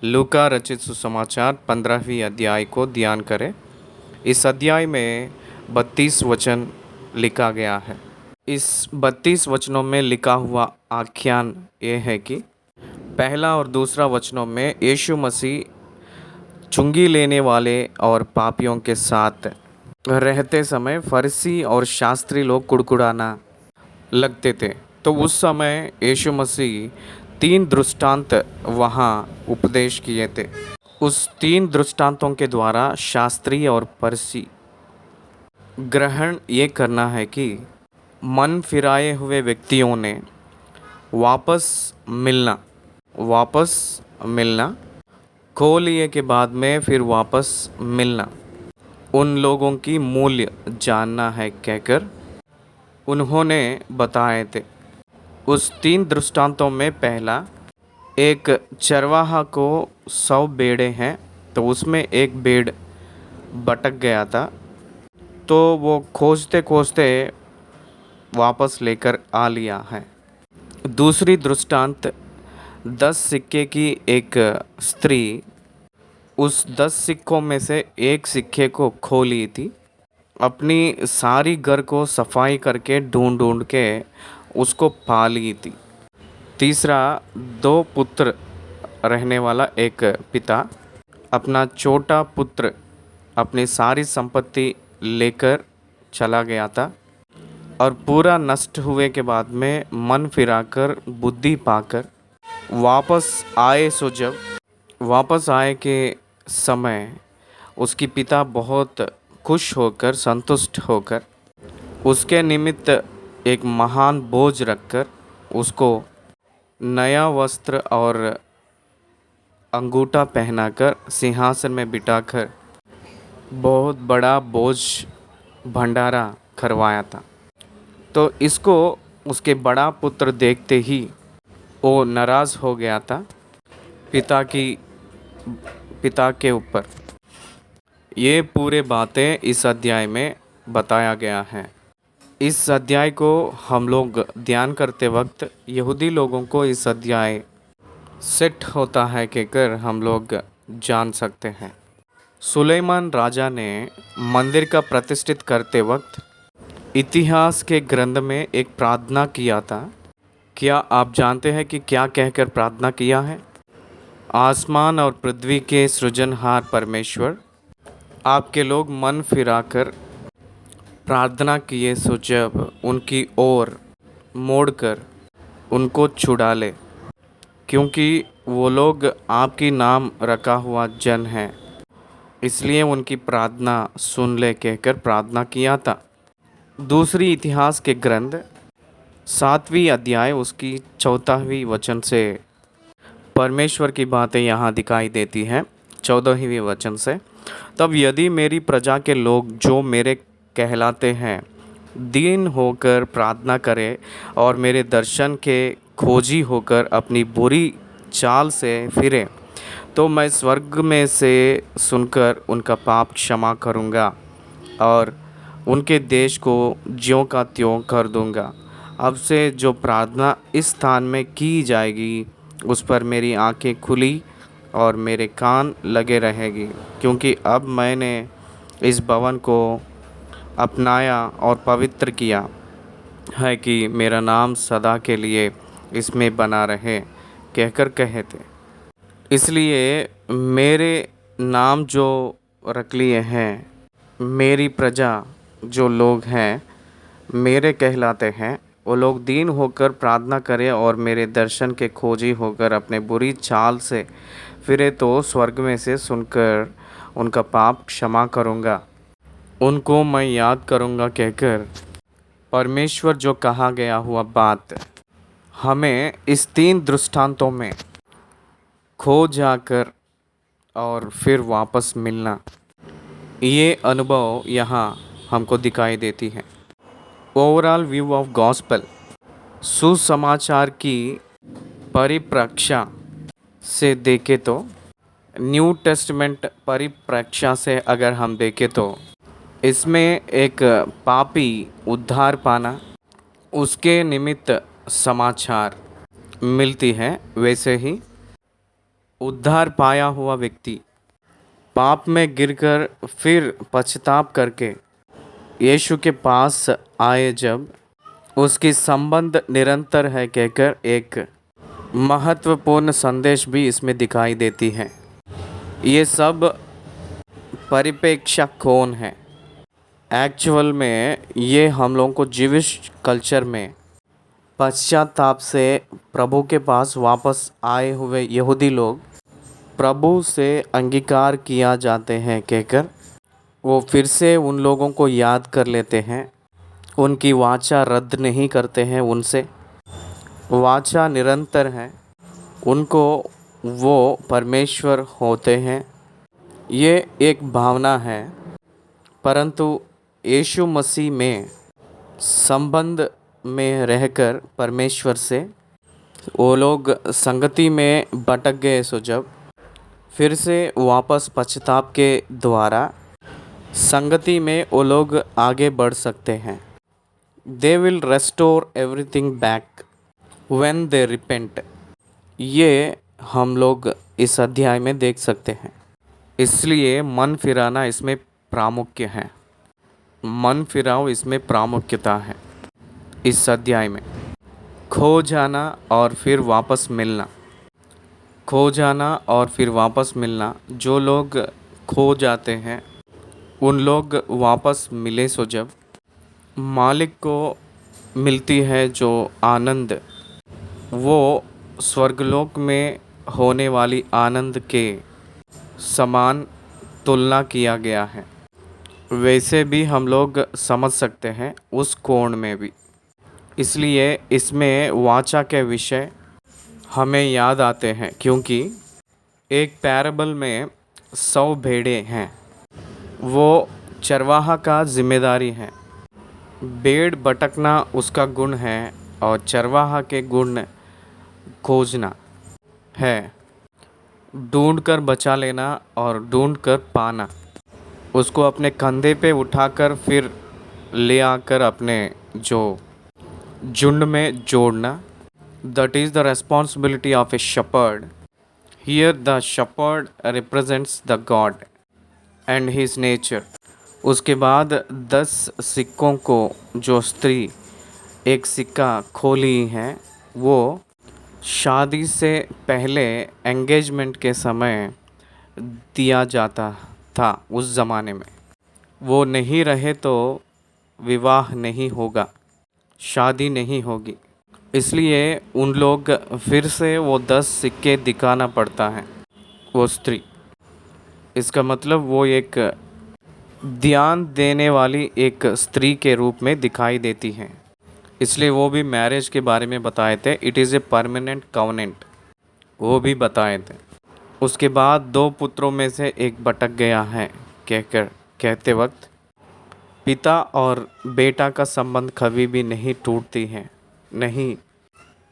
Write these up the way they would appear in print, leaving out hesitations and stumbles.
लूका रचित सुसमाचार 15वीं अध्याय को ध्यान करें। इस अध्याय में 32 वचन लिखा गया है। इस 32 वचनों में लिखा हुआ आख्यान ये है कि पहला और दूसरा वचनों में यीशु मसीह चुंगी लेने वाले और पापियों के साथ रहते समय फरीसी और शास्त्री लोग कुड़कुड़ाना लगते थे। तो उस समय यीशु मसीह 3 दृष्टांत वहाँ उपदेश किए थे। उस 3 दृष्टांतों के द्वारा शास्त्री और फरीसी ग्रहण ये करना है कि मन फिराए हुए व्यक्तियों ने वापस मिलना, खो लिए के बाद में फिर वापस मिलना, उन लोगों की मूल्य जानना है कहकर उन्होंने बताए थे। उस 3 दृष्टांतों में पहला, एक चरवाहा को 100 भेड़ें हैं, तो उसमें एक भेड़ भटक गया था, तो वो खोजते खोजते वापस लेकर आ लिया है। दूसरी दृष्टांत, 10 सिक्के की एक स्त्री उस 10 सिक्कों में से एक सिक्के को खो ली थी। अपनी सारी घर को सफाई करके ढूंढ ढूंढ के उसको पा ली थी। तीसरा, 2 पुत्र रहने वाला एक पिता अपना छोटा पुत्र अपनी सारी संपत्ति लेकर चला गया था और पूरा नष्ट हुए के बाद में मन फिराकर बुद्धि पाकर वापस आए के समय उसकी पिता बहुत खुश होकर, संतुष्ट होकर उसके निमित्त एक महान बोझ रखकर उसको नया वस्त्र और अंगूठा पहनाकर सिंहासन में बिठाकर बहुत बड़ा बोझ भंडारा करवाया था। तो इसको उसके बड़ा पुत्र देखते ही वो नाराज़ हो गया था पिता के ऊपर। ये पूरे बातें इस अध्याय में बताया गया है। इस अध्याय को हम लोग ध्यान करते वक्त यहूदी लोगों को इस अध्याय सेट होता है कहकर हम लोग जान सकते हैं। सुलेमान राजा ने मंदिर का प्रतिष्ठित करते वक्त इतिहास के ग्रंथ में एक प्रार्थना किया था। क्या आप जानते हैं कि क्या कहकर प्रार्थना किया है? आसमान और पृथ्वी के सृजनहार परमेश्वर, आपके लोग मन फिराकर प्रार्थना किए सो जब उनकी ओर मोड़कर उनको छुड़ा ले, क्योंकि वो लोग आपकी नाम रखा हुआ जन है, इसलिए उनकी प्रार्थना सुन ले कहकर प्रार्थना किया था। दूसरी इतिहास के ग्रंथ 7वीं अध्याय उसकी 14वीं वचन से परमेश्वर की बातें यहाँ दिखाई देती हैं। 14वीं वचन से, तब यदि मेरी प्रजा के लोग जो मेरे कहलाते हैं दीन होकर प्रार्थना करें और मेरे दर्शन के खोजी होकर अपनी बुरी चाल से फिरें, तो मैं स्वर्ग में से सुनकर उनका पाप क्षमा करूँगा और उनके देश को ज्यों का त्यों कर दूँगा। अब से जो प्रार्थना इस स्थान में की जाएगी उस पर मेरी आंखें खुली और मेरे कान लगे रहेगी, क्योंकि अब मैंने इस भवन को अपनाया और पवित्र किया है कि मेरा नाम सदा के लिए इसमें बना रहे कहकर कहे थे। इसलिए मेरे नाम जो रख लिए हैं, मेरी प्रजा जो लोग हैं मेरे कहलाते हैं, वो लोग दीन होकर प्रार्थना करें और मेरे दर्शन के खोजी होकर अपने बुरी चाल से फिरे, तो स्वर्ग में से सुनकर उनका पाप क्षमा करूँगा, उनको मैं याद करूँगा कहकर परमेश्वर जो कहा गया हुआ बात हमें इस 3 दृष्टांतों में खो जाकर और फिर वापस मिलना, ये अनुभव यहाँ हमको दिखाई देती है। ओवरऑल व्यू ऑफ गॉस्पेल, सुसमाचार की परिप्रेक्ष्य से देखें तो, न्यू टेस्टमेंट परिप्रेक्ष्य से अगर हम देखें तो इसमें एक पापी उद्धार पाना, उसके निमित्त समाचार मिलती है। वैसे ही उद्धार पाया हुआ व्यक्ति पाप में गिरकर फिर पश्चाताप करके यीशु के पास आए, जब उसकी संबंध निरंतर है कहकर एक महत्वपूर्ण संदेश भी इसमें दिखाई देती है। ये सब परिप्रेक्ष्य कौन है? एक्चुअल में ये हम लोगों को जीविश कल्चर में पश्चाताप से प्रभु के पास वापस आए हुए यहूदी लोग प्रभु से अंगीकार किया जाते हैं कहकर वो फिर से उन लोगों को याद कर लेते हैं, उनकी वाचा रद्द नहीं करते हैं, उनसे वाचा निरंतर है, उनको वो परमेश्वर होते हैं। ये एक भावना है, परंतु यीशु मसीह में संबंध में रहकर परमेश्वर से वो लोग संगति में भटक गए। सो जब फिर से वापस पश्चाताप के द्वारा संगति में वो लोग आगे बढ़ सकते हैं। They will restore everything back when they repent. ये हम लोग इस अध्याय में देख सकते हैं। इसलिए मन फिराना इसमें प्रामुख्य है, मन फिराओ इसमें प्रामुख्यता है। इस अध्याय में खो जाना और फिर वापस मिलना, खो जाना और फिर वापस मिलना। जो लोग खो जाते हैं उन लोग वापस मिले। सो जब मालिक को मिलती है जो आनंद, वो स्वर्गलोक में होने वाली आनंद के समान तुलना किया गया है। वैसे भी हम लोग समझ सकते हैं उस कोण में भी। इसलिए इसमें वाचा के विषय हमें याद आते हैं, क्योंकि एक पैराबल में 100 भेड़ें हैं, वो चरवाहा का जिम्मेदारी है। भेड़ भटकना उसका गुण है और चरवाहा के गुण खोजना है, ढूंढकर बचा लेना और ढूंढकर पाना, उसको अपने कंधे पे उठाकर फिर ले आकर अपने जो झुंड में जोड़ना। That is the responsibility of A shepherd. Here the shepherd represents the God and his nature. उसके बाद 10 सिक्कों को जो स्त्री एक सिक्का खोली है, वो शादी से पहले एंगेजमेंट के समय दिया जाता था। उस ज़माने में वो नहीं रहे तो विवाह नहीं होगा, शादी नहीं होगी। इसलिए उन लोग फिर से वो 10 सिक्के दिखाना पड़ता है वो स्त्री। इसका मतलब वो एक ध्यान देने वाली एक स्त्री के रूप में दिखाई देती है। इसलिए वो भी मैरिज के बारे में बताए थे, it is a permanent covenant, वो भी बताए थे। उसके बाद 2 पुत्रों में से एक भटक गया है कहते वक्त पिता और बेटा का संबंध कभी भी नहीं टूटती है, नहीं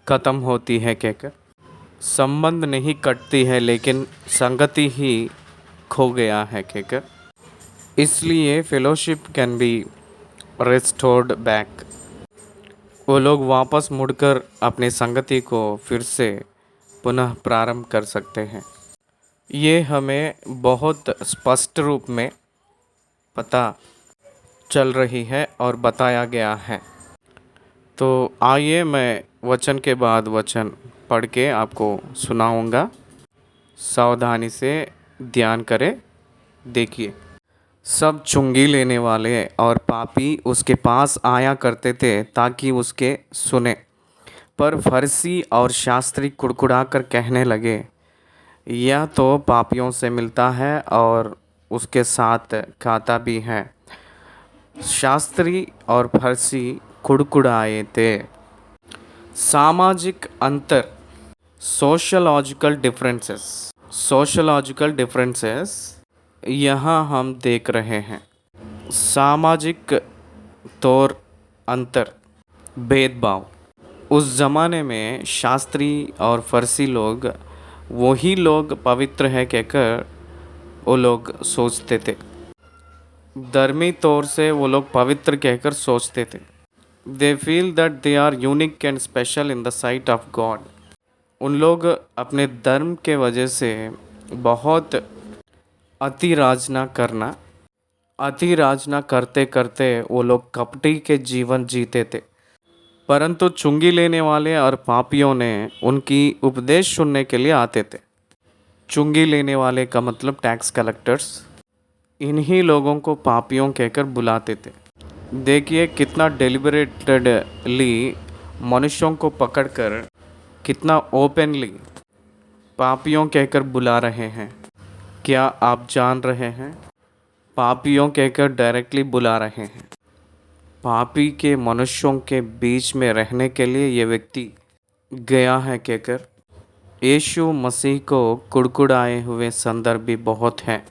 ख़त्म होती है कहकर संबंध नहीं कटती है, लेकिन संगति ही खो गया है कहकर। इसलिए fellowship can be restored back. वो लोग वापस मुड़कर अपने संगति को फिर से पुनः प्रारंभ कर सकते हैं। ये हमें बहुत स्पष्ट रूप में पता चल रही है और बताया गया है। तो आइए मैं वचन के बाद वचन पढ़ के आपको सुनाऊंगा, सावधानी से ध्यान करें। देखिए, सब चुंगी लेने वाले और पापी उसके पास आया करते थे ताकि उसके सुने, पर फरीसी और शास्त्री कुड़कुड़ा कर कहने लगे, यह तो पापियों से मिलता है और उसके साथ खाता भी है। शास्त्री और फरीसी कुड़कुड़ाए थे। सामाजिक अंतर, सोशलॉजिकल डिफरेंसेस यहाँ हम देख रहे हैं। सामाजिक तौर अंतर, भेदभाव। उस ज़माने में शास्त्री और फरीसी लोग वही लोग पवित्र है कहकर वो लोग सोचते थे। धर्मी तौर से वो लोग पवित्र कहकर सोचते थे। They feel that they are unique and special in the sight of God. उन लोग अपने धर्म के वजह से बहुत अति राज ना करते करते वो लोग कपटी के जीवन जीते थे। परंतु चुंगी लेने वाले और पापियों ने उनकी उपदेश सुनने के लिए आते थे। चुंगी लेने वाले का मतलब टैक्स कलेक्टर्स, इन्हीं लोगों को पापियों कहकर बुलाते थे। देखिए कितना डेलिबरेटेडली मनुष्यों को पकड़कर कितना ओपनली पापियों कहकर बुला रहे हैं। क्या आप जान रहे हैं? पापियों कहकर डायरेक्टली बुला रहे हैं। पापी के मनुष्यों के बीच में रहने के लिए ये व्यक्ति गया है कहकर यीशु मसीह को कुड़कुड़ाए हुए संदर्भ भी बहुत हैं।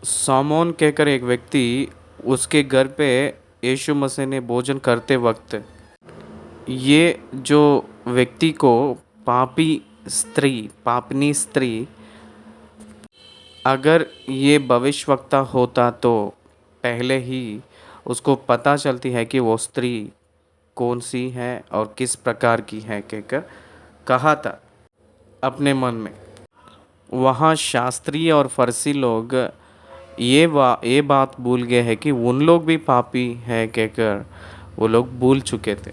सामोन कहकर एक व्यक्ति, उसके घर पे यीशु मसीह ने भोजन करते वक्त ये जो व्यक्ति को पापनी स्त्री अगर ये भविष्यवक्ता होता तो पहले ही उसको पता चलती है कि वो स्त्री कौन सी है और किस प्रकार की है कहकर कहा था अपने मन में। वहाँ शास्त्री और फरीसी लोग ये बात भूल गए हैं कि उन लोग भी पापी है कहकर वो लोग भूल चुके थे।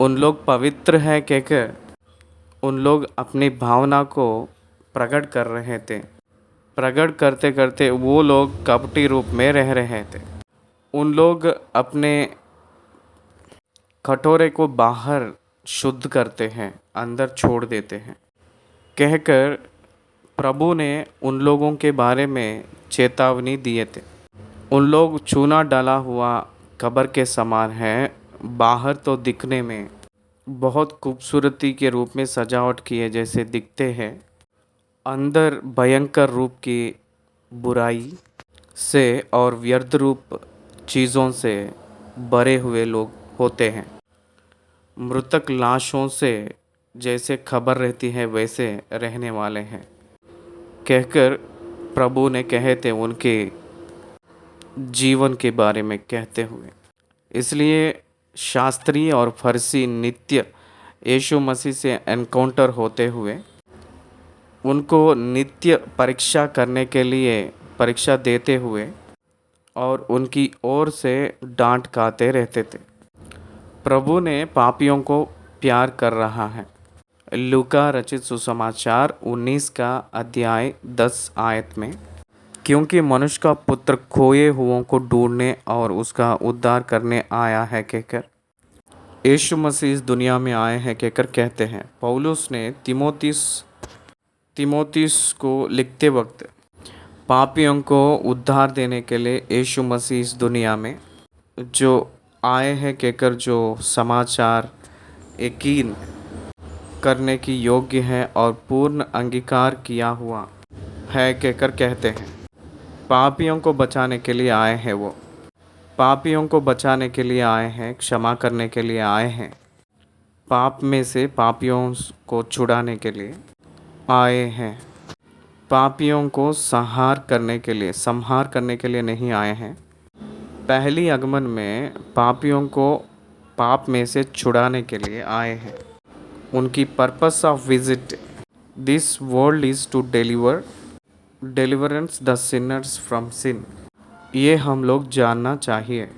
उन लोग पवित्र है कहकर उन लोग अपनी भावना को प्रकट कर रहे थे। प्रकट करते करते वो लोग कपटी रूप में रह रहे थे। उन लोग अपने कटोरे को बाहर शुद्ध करते हैं, अंदर छोड़ देते हैं कहकर प्रभु ने उन लोगों के बारे में चेतावनी दिए थे। उन लोग चूना डाला हुआ कब्र के समान हैं, बाहर तो दिखने में बहुत खूबसूरती के रूप में सजावट किए जैसे दिखते हैं, अंदर भयंकर रूप की बुराई से और व्यर्थ रूप चीज़ों से भरे हुए लोग होते हैं। मृतक लाशों से जैसे खबर रहती है वैसे रहने वाले हैं कहकर प्रभु ने कहे थे उनके जीवन के बारे में कहते हुए। इसलिए शास्त्री और फरीसी नित्य यीशु मसीह से एनकाउंटर होते हुए उनको नित्य परीक्षा देते हुए और उनकी ओर से डांट खाते रहते थे। प्रभु ने पापियों को प्यार कर रहा है। लूका रचित सुसमाचार 19 का अध्याय 10 आयत में, क्योंकि मनुष्य का पुत्र खोए हुओं को ढूंढने और उसका उद्धार करने आया है कहकर यीशु मसीह इस दुनिया में आए हैं कहकर कहते हैं। पौलुस ने तीमुथियुस को लिखते वक्त पापियों को उद्धार देने के लिए यीशु मसीह इस दुनिया में जो आए हैं कहकर जो समाचार यकीन करने की योग्य है और पूर्ण अंगीकार किया हुआ है कहकर कहते हैं। पापियों को बचाने के लिए आए हैं, वो पापियों को बचाने के लिए आए हैं, क्षमा करने के लिए आए हैं, पाप में से पापियों को छुड़ाने के लिए आए हैं। पापियों को संहार करने के लिए नहीं आए हैं। पहली आगमन में पापियों को पाप में से छुड़ाने के लिए आए हैं। उनकी purpose of visit this world is to deliverance the sinners from sin. ये हम लोग जानना चाहिए।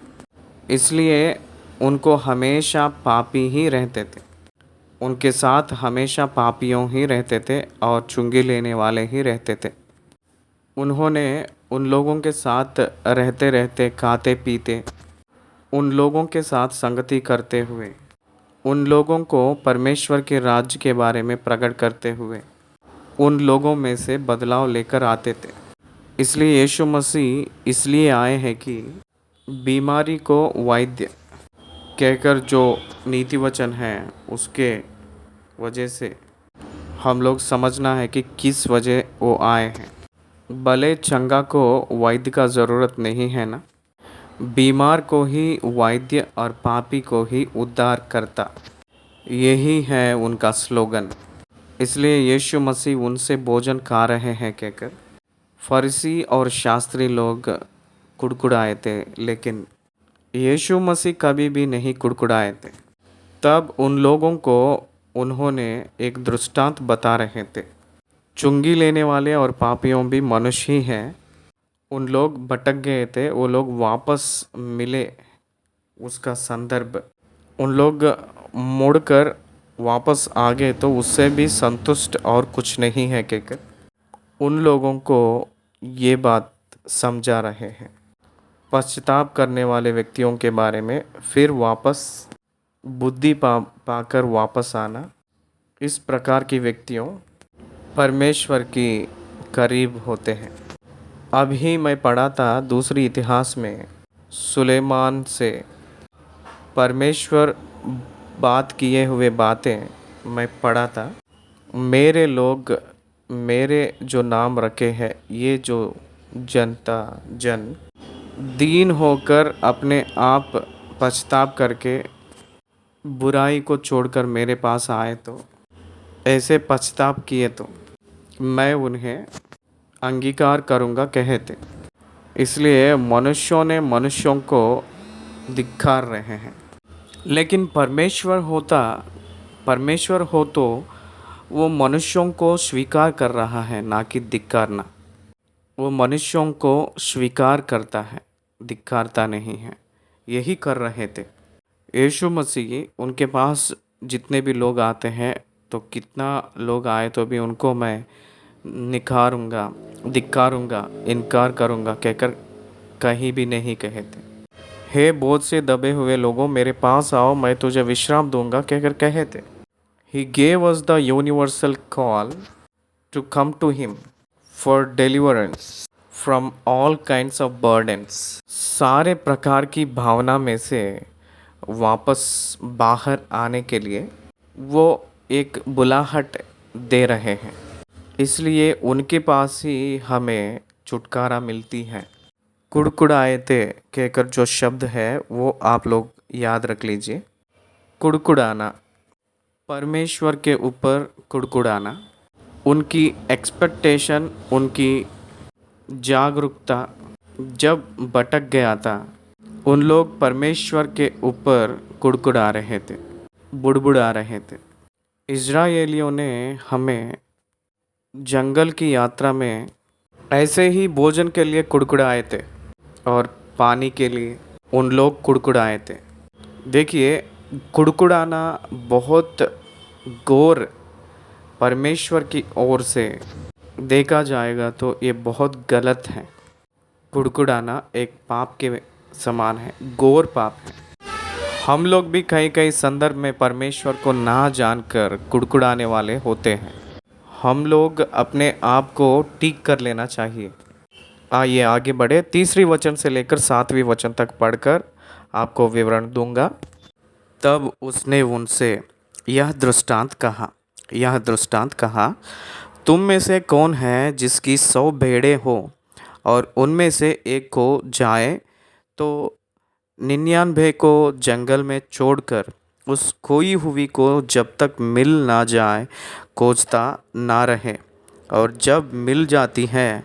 इसलिए उनको हमेशा पापी ही रहते थे, उनके साथ हमेशा पापियों ही रहते थे और चुंगी लेने वाले ही रहते थे। उन्होंने उन लोगों के साथ रहते रहते खाते पीते, उन लोगों के साथ संगति करते हुए, उन लोगों को परमेश्वर के राज्य के बारे में प्रकट करते हुए उन लोगों में से बदलाव लेकर आते थे। इसलिए यीशु मसीह इसलिए आए हैं कि बीमारी को वैद्य कहकर जो नीति वचन है उसके वजह से हम लोग समझना है कि किस वजह वो आए हैं। भले चंगा को वैद्य का ज़रूरत नहीं है ना, बीमार को ही वैद्य और पापी को ही उद्धार करता, यही है उनका स्लोगन। इसलिए यीशु मसीह उनसे भोजन खा रहे हैं कहकर फरीसी और शास्त्री लोग कुड़कुड़ाए थे, लेकिन यीशु मसीह कभी भी नहीं कुड़कुड़ाए थे। तब उन लोगों को उन्होंने एक दृष्टांत बता रहे थे। चुंगी लेने वाले और पापियों भी मनुष्य ही हैं। उन लोग भटक गए थे, वो लोग वापस मिले, उसका संदर्भ। उन लोग मुड़कर वापस आ गए तो उससे भी संतुष्ट और कुछ नहीं है कहकर उन लोगों को ये बात समझा रहे हैं। पश्चाताप करने वाले व्यक्तियों के बारे में फिर वापस बुद्धि पाकर वापस आना, इस प्रकार के व्यक्तियों परमेश्वर की करीब होते हैं। अभी मैं पढ़ा था दूसरी इतिहास में सुलेमान से परमेश्वर बात किए हुए बातें मैं पढ़ा था। मेरे लोग, मेरे जो नाम रखे हैं, ये जो जन दीन होकर अपने आप पछताप करके बुराई को छोड़कर मेरे पास आए तो ऐसे पछताप किए तो मैं उन्हें अंगीकार करूँगा कहते। इसलिए मनुष्यों ने मनुष्यों को धिक्कार रहे हैं। लेकिन परमेश्वर हो तो वो मनुष्यों को स्वीकार कर रहा है, ना कि धिक्कारना। वो मनुष्यों को स्वीकार करता है, धिक्कारता नहीं है। यही कर रहे थे यीशु मसीह। उनके पास जितने भी लोग आते हैं, तो कितना लोग आए तो भी उनको मैं निखारूंगा, धिक्कारूंगा, इनकार करूंगा कहकर कहीं भी नहीं कहे थे। हे बोझ से दबे हुए लोगों, मेरे पास आओ, मैं तुझे विश्राम दूंगा कहकर कहे थे। He gave us the universal call to come to him for deliverance from all kinds of burdens। सारे प्रकार की भावना में से वापस बाहर आने के लिए वो एक बुलाहट दे रहे हैं। इसलिए उनके पास ही हमें छुटकारा मिलती है। कुड़कुड़ाए थे कहकर जो शब्द है वो आप लोग याद रख लीजिए। कुड़कुड़ाना, परमेश्वर के ऊपर कुड़कुड़ाना, उनकी एक्सपेक्टेशन, उनकी जागरूकता जब भटक गया था, उन लोग परमेश्वर के ऊपर कुड़कुड़ा रहे थे, बुड़बुड़ा रहे थे। इज़राइलियों ने हमें जंगल की यात्रा में ऐसे ही भोजन के लिए कुड़कुड़ाए थे और पानी के लिए उन लोग कुड़कुड़ाए थे। देखिए, कुड़कुड़ाना बहुत गौर परमेश्वर की ओर से देखा जाएगा तो ये बहुत गलत है। कुड़कुड़ाना एक पाप के समान है, गौर पाप है। हम लोग भी कई कई संदर्भ में परमेश्वर को ना जानकर कुड़कुड़ाने वाले होते हैं। हम लोग अपने आप को ठीक कर लेना चाहिए। आइए आगे बढ़े। 3री वचन से लेकर 7वीं वचन तक पढ़कर आपको विवरण दूंगा। तब उसने उनसे यह दृष्टांत कहा, तुम में से कौन है जिसकी 100 भेड़ें हो और उनमें से एक को जाए तो 99 को जंगल में छोड़कर उस खोई हुई को जब तक मिल ना जाए खोजता ना रहे, और जब मिल जाती है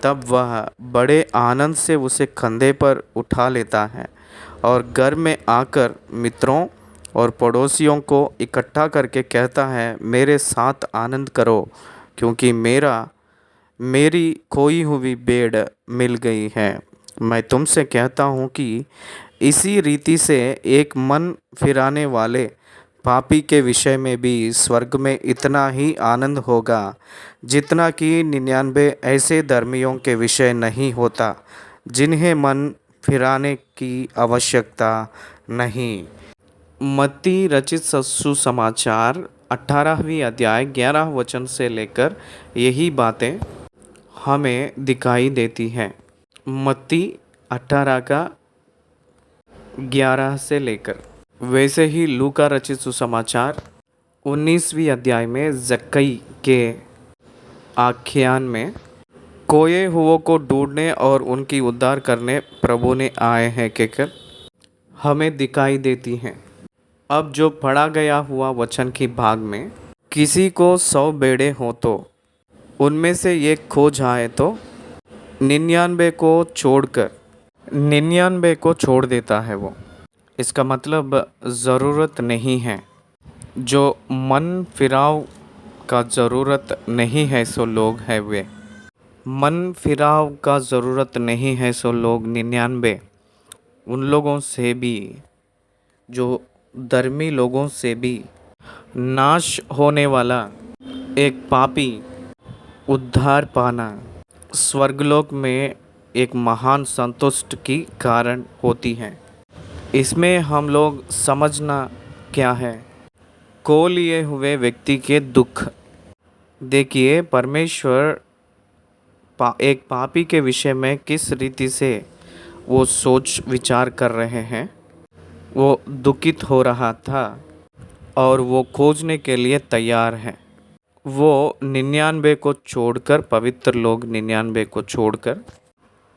तब वह बड़े आनंद से उसे कंधे पर उठा लेता है और घर में आकर मित्रों और पड़ोसियों को इकट्ठा करके कहता है, मेरे साथ आनंद करो, क्योंकि मेरी खोई हुई भेड़ मिल गई है। मैं तुमसे कहता हूँ कि इसी रीति से एक मन फिराने वाले पापी के विषय में भी स्वर्ग में इतना ही आनंद होगा जितना कि 99 ऐसे धर्मियों के विषय नहीं होता जिन्हें मन फिराने की आवश्यकता नहीं। मत्ती रचित सुसमाचार 18वीं अध्याय 11 वचन से लेकर यही बातें हमें दिखाई देती हैं। मत्ती 18 का 11 से लेकर। वैसे ही लूका रचित सुसमाचार 19वीं अध्याय में जक्कई के आख्यान में खोए हुओं को ढूंढने और उनकी उद्धार करने प्रभु ने आए हैं कहकर हमें दिखाई देती हैं। अब जो पढ़ा गया हुआ वचन की भाग में, किसी को 100 भेड़ें हो तो उनमें से एक खो जाए तो 99 को छोड़ देता है वो। इसका मतलब ज़रूरत नहीं है जो मन फिराव का ज़रूरत नहीं है सो लोग हैं वे। मन फिराव का ज़रूरत नहीं है सो लोग 99 उन लोगों से भी, जो धर्मी लोगों से भी नाश होने वाला एक पापी उद्धार पाना स्वर्गलोक में एक महान संतुष्ट की कारण होती है। इसमें हम लोग समझना क्या है, को लिए हुए व्यक्ति के दुख। देखिए परमेश्वर एक पापी के विषय में किस रीति से वो सोच विचार कर रहे हैं। वो दुखित हो रहा था और वो खोजने के लिए तैयार है। वो 99 को छोड़कर, पवित्र लोग 99 को छोड़कर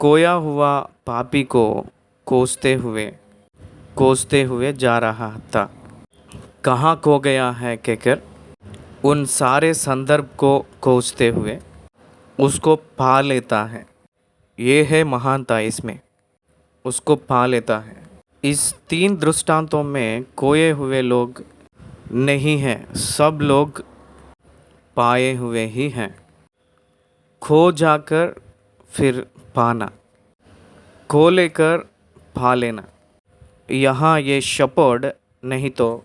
खोया हुआ पापी को कोसते हुए जा रहा था। कहाँ खो गया है कहकर उन सारे संदर्भ को खोजते हुए उसको पा लेता है। ये है महानता, इसमें उसको पा लेता है। इस 3 दृष्टांतों में खोए हुए लोग नहीं हैं, सब लोग पाए हुए ही हैं। खो जाकर फिर पाना, खो लेकर पा लेना। यहाँ ये शपर्ड नहीं तो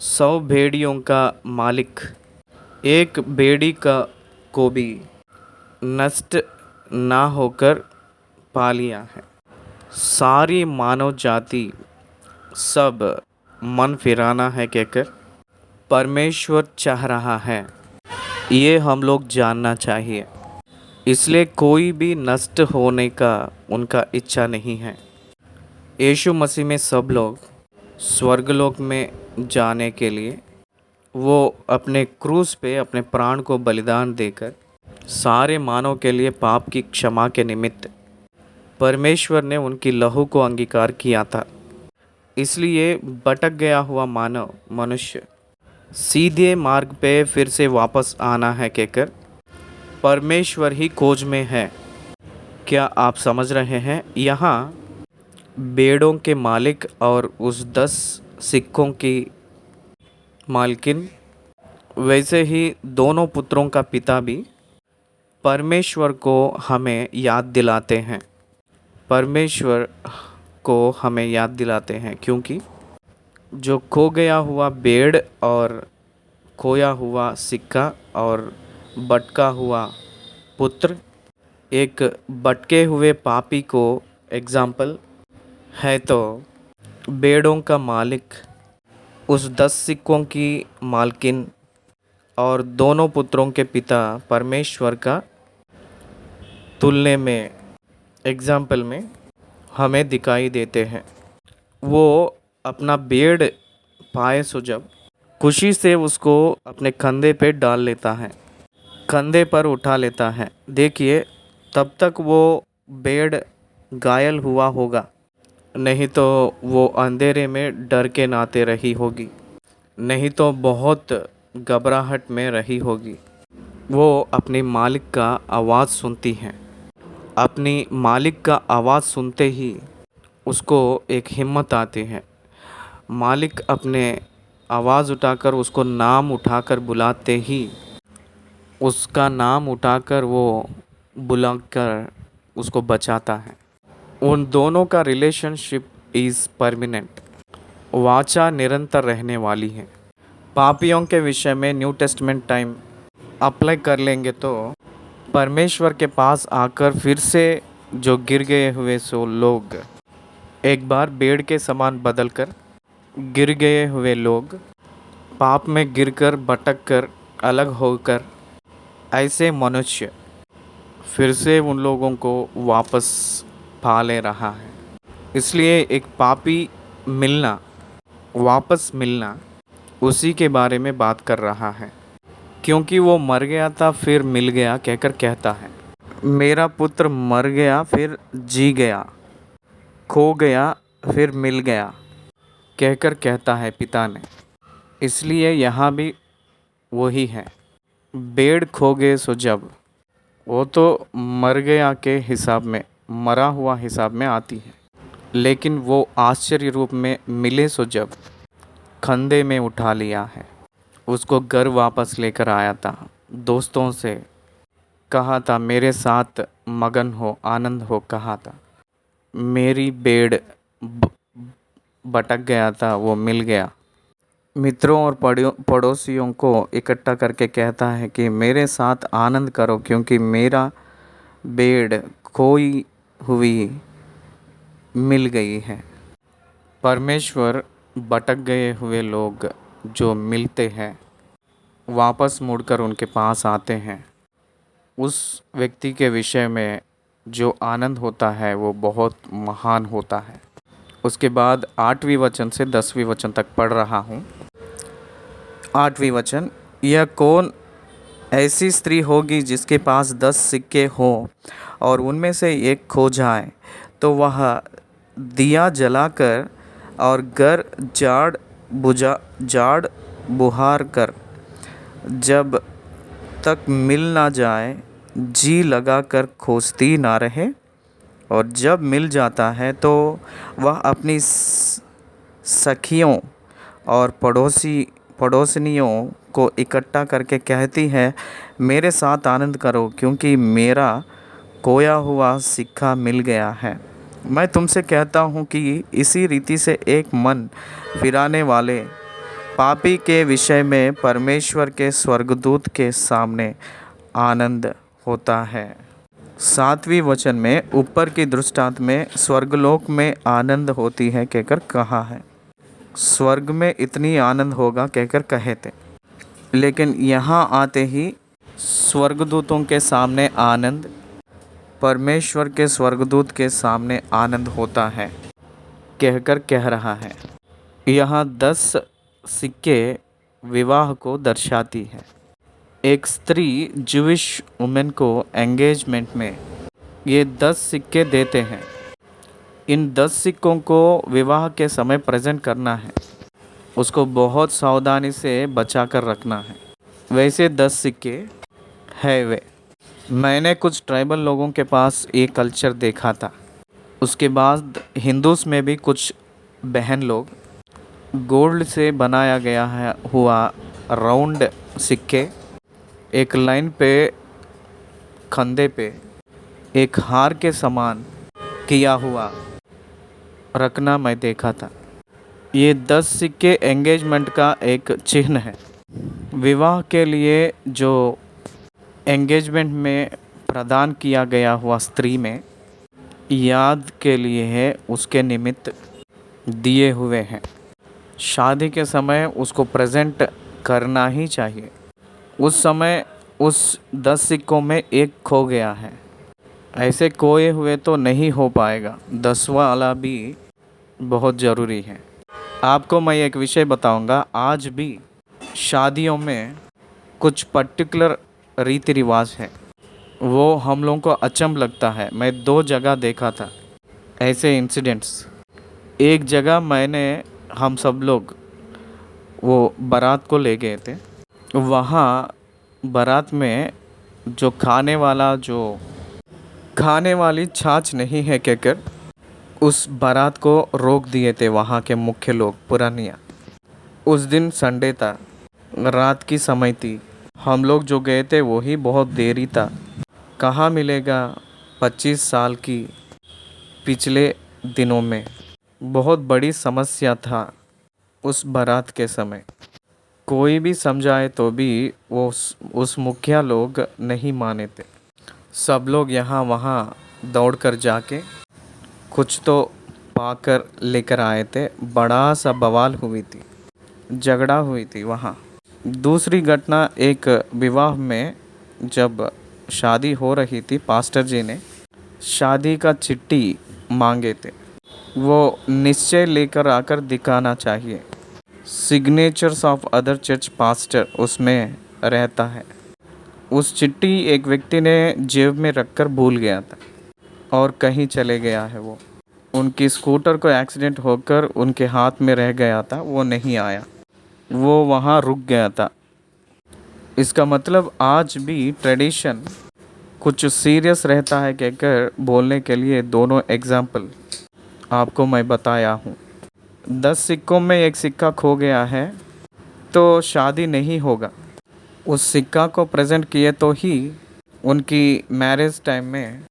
100 भेड़ियों का मालिक एक भेड़ी को भी नष्ट ना होकर पा लिया है। सारी मानव जाति सब मन फिराना है कहकर परमेश्वर चाह रहा है, ये हम लोग जानना चाहिए। इसलिए कोई भी नष्ट होने का उनका इच्छा नहीं है। यीशु मसीह में सब लोग स्वर्गलोक में जाने के लिए वो अपने क्रूस पे अपने प्राण को बलिदान देकर सारे मानव के लिए पाप की क्षमा के निमित्त परमेश्वर ने उनकी लहू को अंगीकार किया था। इसलिए भटक गया हुआ मानव मनुष्य सीधे मार्ग पे फिर से वापस आना है कहकर परमेश्वर ही खोज में है। क्या आप समझ रहे हैं? यहाँ भेड़ों के मालिक और उस 10 सिक्कों की मालकिन, वैसे ही दोनों पुत्रों का पिता भी परमेश्वर को हमें याद दिलाते हैं। परमेश्वर को हमें याद दिलाते हैं क्योंकि जो खो गया हुआ भेड़ और खोया हुआ सिक्का और भटका हुआ पुत्र एक भटके हुए पापी को एग्जाम्पल है, तो भेड़ों का मालिक उस 10 सिक्कों की मालकिन और दोनों पुत्रों के पिता परमेश्वर का तुलने में एग्जाम्पल में हमें दिखाई देते हैं। वो अपना भेड़ पाए सो जब खुशी से उसको अपने कंधे पे डाल लेता है, कंधे पर उठा लेता है। देखिए तब तक वो भेड़ घायल हुआ होगा, नहीं तो वो अंधेरे में डर के नाते रही होगी, नहीं तो बहुत घबराहट में रही होगी। वो अपने मालिक का आवाज़ सुनती है। अपनी मालिक का आवाज़ सुनते ही उसको एक हिम्मत आती है। मालिक अपने आवाज़ उठाकर उसको नाम उठाकर बुलाते ही उसका नाम उठाकर वो बुलाकर उसको बचाता है। उन दोनों का रिलेशनशिप इज़ परमानेंट, वाचा निरंतर रहने वाली है। पापियों के विषय में न्यू टेस्टमेंट टाइम अप्लाई कर लेंगे तो परमेश्वर के पास आकर फिर से जो गिर गए हुए सो लोग, एक बार भेड़ के समान बदलकर गिर गए हुए लोग, पाप में गिरकर भटक कर अलग होकर ऐसे मनुष्य फिर से उन लोगों को वापस पा ले रहा है। इसलिए एक पापी मिलना, वापस मिलना, उसी के बारे में बात कर रहा है। क्योंकि वो मर गया था फिर मिल गया कहकर कहता है, मेरा पुत्र मर गया फिर जी गया, खो गया फिर मिल गया कहकर कहता है पिता ने। इसलिए यहाँ भी वही है। भेड़ खो गए सो जब, वो तो मर गया के हिसाब में, मरा हुआ हिसाब में आती है, लेकिन वो आश्चर्य रूप में मिले सो जब कंधे में उठा लिया है। उसको घर वापस लेकर आया था। दोस्तों से कहा था मेरे साथ मगन हो, आनंद हो, कहा था। मेरी भेड़ भटक गया था, वो मिल गया। मित्रों और पड़ोसियों को इकट्ठा करके कहता है कि मेरे साथ आनंद करो क्योंकि मेरा भेड़ खोई हुई मिल गई है। परमेश्वर भटक गए हुए लोग जो मिलते हैं वापस मुड़कर उनके पास आते हैं। उस व्यक्ति के विषय में जो आनंद होता है वो बहुत महान होता है। उसके बाद 8वीं वचन से 10वीं वचन तक पढ़ रहा हूँ। 8वीं वचन, यह कौन ऐसी स्त्री होगी जिसके पास 10 सिक्के हों और उनमें से एक खो जाए तो वह दिया जलाकर और घर जाड़ बुहार कर जब तक मिल ना जाए जी लगा कर खोजती ना रहे, और जब मिल जाता है तो वह अपनी सखियों और पड़ोसनियों को इकट्ठा करके कहती है मेरे साथ आनंद करो क्योंकि मेरा खोया हुआ सिक्का मिल गया है। मैं तुमसे कहता हूँ कि इसी रीति से एक मन फिराने वाले पापी के विषय में परमेश्वर के स्वर्गदूत के सामने आनंद होता है। 7वीं वचन में ऊपर की दृष्टांत में स्वर्गलोक में आनंद होती है कहकर कहा है। स्वर्ग में इतनी आनंद होगा कहकर कहे थे, लेकिन यहाँ आते ही स्वर्गदूतों के सामने आनंद, परमेश्वर के स्वर्गदूत के सामने आनंद होता है कहकर कह रहा है। यहाँ 10 सिक्के विवाह को दर्शाती है। एक स्त्री जूविश वुमेन को एंगेजमेंट में ये 10 सिक्के देते हैं। इन 10 सिक्कों को विवाह के समय प्रेजेंट करना है, उसको बहुत सावधानी से बचा कर रखना है। वैसे 10 सिक्के है वे। मैंने कुछ ट्राइबल लोगों के पास ये कल्चर देखा था। उसके बाद हिंदूस में भी कुछ बहन लोग गोल्ड से बनाया गया है हुआ राउंड सिक्के एक लाइन पे कंधे पे एक हार के समान किया हुआ रखना मैं देखा था। ये 10 सिक्के एंगेजमेंट का एक चिन्ह है। विवाह के लिए जो एंगेजमेंट में प्रदान किया गया हुआ स्त्री में याद के लिए है, उसके निमित्त दिए हुए हैं। शादी के समय उसको प्रेजेंट करना ही चाहिए। उस समय उस 10 सिक्कों में एक खो गया है, ऐसे खोए हुए तो नहीं हो पाएगा। 10वां वाला भी बहुत ज़रूरी है। आपको मैं एक विषय बताऊंगा। आज भी शादियों में कुछ पर्टिकुलर रीति रिवाज है, वो हम लोगों को अचंभ लगता है। मैं 2 जगह देखा था ऐसे इंसिडेंट्स। एक जगह हम सब लोग वो बारात को ले गए थे। वहाँ बारात में जो खाने वाली छाछ नहीं है कहकर उस बारात को रोक दिए थे वहाँ के मुख्य लोग पुरानिया। उस दिन संडे था, रात की समय थी। हम लोग जो गए थे वो ही बहुत देरी था। कहाँ मिलेगा 25 साल की पिछले दिनों में। बहुत बड़ी समस्या था उस बारात के समय। कोई भी समझाए तो भी वो उस मुखिया लोग नहीं माने थे। सब लोग यहाँ वहाँ दौड़ कर जाके कुछ तो पाकर लेकर आए थे। बड़ा सा बवाल हुई थी, झगड़ा हुई थी वहाँ। दूसरी घटना, एक विवाह में जब शादी हो रही थी, पास्टर जी ने शादी का चिट्ठी मांगे थे। वो निश्चय लेकर आकर दिखाना चाहिए। Signatures of other church pastor उसमें रहता है। उस चिट्ठी एक व्यक्ति ने जेब में रखकर भूल गया था और कहीं चले गया है। वो उनकी स्कूटर को एक्सीडेंट होकर उनके हाथ में रह गया था, वो नहीं आया, वो वहाँ रुक गया था। इसका मतलब आज भी ट्रेडिशन कुछ सीरियस रहता है कहकर बोलने के लिए 2 एग्जाम्पल आपको मैं बताया हूँ। 10 सिक्कों में एक सिक्का खो गया है तो शादी नहीं होगा। उस सिक्का को प्रेजेंट किए तो ही उनकी मैरिज टाइम में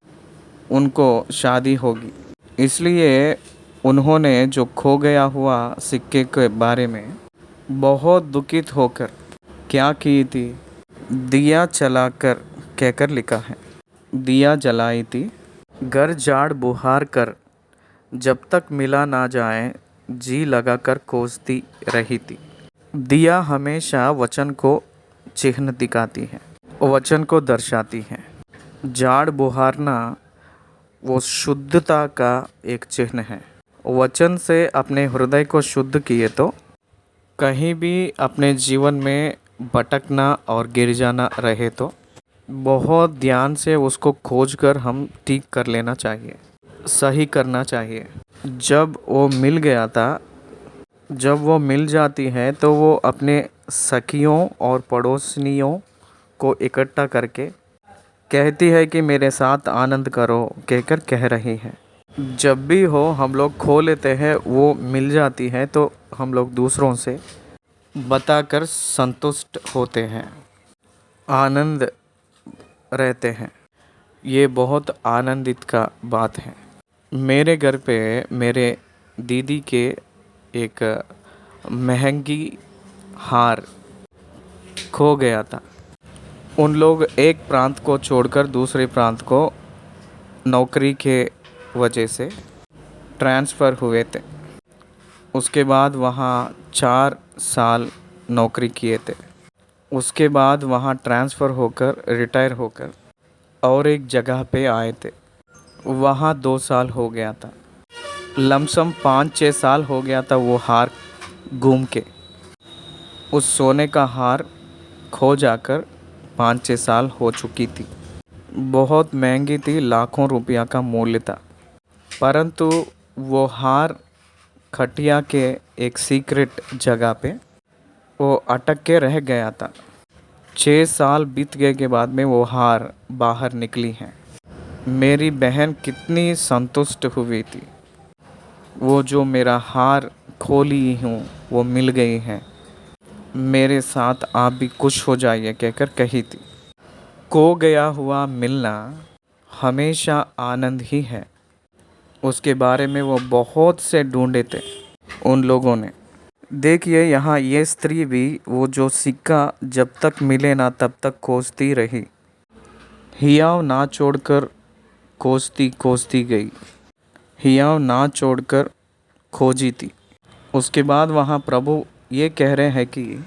उनको शादी होगी। इसलिए उन्होंने जो खो गया हुआ सिक्के के बारे में बहुत दुखित होकर क्या की थी, दिया जलाकर कहकर लिखा है। दिया जलाई थी, घर झाड़ बुहार कर, जब तक मिला ना जाए जी लगाकर कोसती रही थी। दिया हमेशा वचन को चिन्ह दिखाती है, वचन को दर्शाती है। झाड़ बुहारना वो शुद्धता का एक चिन्ह है। वचन से अपने हृदय को शुद्ध किए तो कहीं भी अपने जीवन में भटकना और गिर जाना रहे तो बहुत ध्यान से उसको खोज कर हम ठीक कर लेना चाहिए, सही करना चाहिए। जब वो मिल गया था, जब वो मिल जाती है तो वो अपने सखियों और पड़ोसनियों को इकट्ठा करके कहती है कि मेरे साथ आनंद करो कहकर कह रही है। जब भी हो हम लोग खो लेते हैं, वो मिल जाती है तो हम लोग दूसरों से बताकर संतुष्ट होते हैं, आनंद रहते हैं। ये बहुत आनंदित का बात है। मेरे घर पे मेरे दीदी के एक महंगी हार खो गया था। उन लोग एक प्रांत को छोड़कर दूसरे प्रांत को नौकरी के वजह से ट्रांसफ़र हुए थे। उसके बाद वहाँ 4 साल नौकरी किए थे। उसके बाद वहाँ ट्रांसफ़र होकर रिटायर होकर और एक जगह पे आए थे। वहाँ 2 साल हो गया था। लमसम 5-6 साल हो गया था वो हार घूम के। उस सोने का हार खो जाकर 5-6 साल हो चुकी थी। बहुत महंगी थी, लाखों रुपया का मूल्य था। परंतु वो हार खटिया के एक सीक्रेट जगह पे वो अटक के रह गया था। 6 साल बीत गए के बाद में वो हार बाहर निकली है। मेरी बहन कितनी संतुष्ट हुई थी। वो जो मेरा हार खो ली हूँ वो मिल गई है, मेरे साथ आप भी खुश हो जाइए कहकर कही थी। खो गया हुआ मिलना हमेशा आनंद ही है। उसके बारे में वो बहुत से ढूंढे थे उन लोगों ने। देखिए यहाँ ये स्त्री भी वो जो सिक्का जब तक मिले ना तब तक खोजती रही। हियाव ना छोड़कर खोजती खोजती गई, हियाव ना छोड़कर खोजी थी। उसके बाद वहाँ प्रभु ये कह रहे हैं कि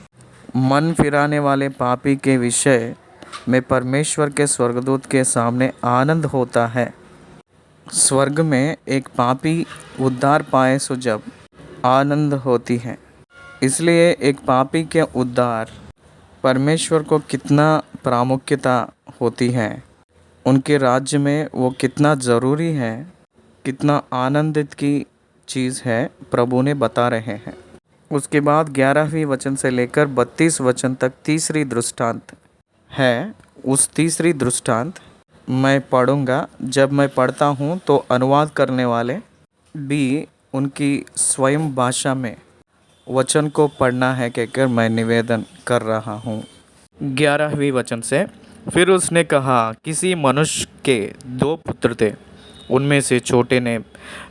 मन फिराने वाले पापी के विषय में परमेश्वर के स्वर्गदूत के सामने आनंद होता है। स्वर्ग में एक पापी उद्धार पाए सो जब आनंद होती है। इसलिए एक पापी के उद्धार परमेश्वर को कितना प्रामुख्यता होती है, उनके राज्य में वो कितना ज़रूरी है, कितना आनंदित की चीज़ है, प्रभु ने बता रहे हैं। उसके बाद 11वें वचन से लेकर 32 वचन तक तीसरी दृष्टांत है। उस तीसरी दृष्टांत मैं पढ़ूँगा। जब मैं पढ़ता हूँ तो अनुवाद करने वाले भी उनकी स्वयं भाषा में वचन को पढ़ना है कहकर मैं निवेदन कर रहा हूँ। 11वें वचन से, फिर उसने कहा, किसी मनुष्य के 2 पुत्र थे। उनमें से छोटे ने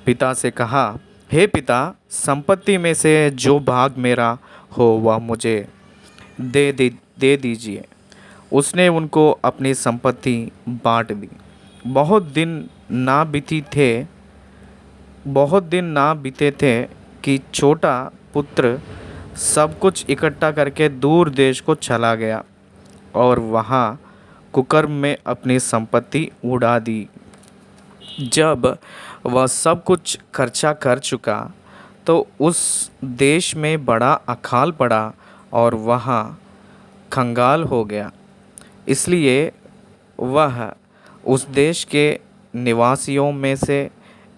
पिता से कहा, हे पिता, संपत्ति में से जो भाग मेरा हो वह मुझे दे दीजिए। उसने उनको अपनी संपत्ति बांट दी। बहुत दिन ना बीते थे कि छोटा पुत्र सब कुछ इकट्ठा करके दूर देश को चला गया और वहाँ कुकर्म में अपनी संपत्ति उड़ा दी। जब वह सब कुछ खर्चा कर चुका तो उस देश में बड़ा अकाल पड़ा और वहाँ कंगाल हो गया। इसलिए वह उस देश के निवासियों में से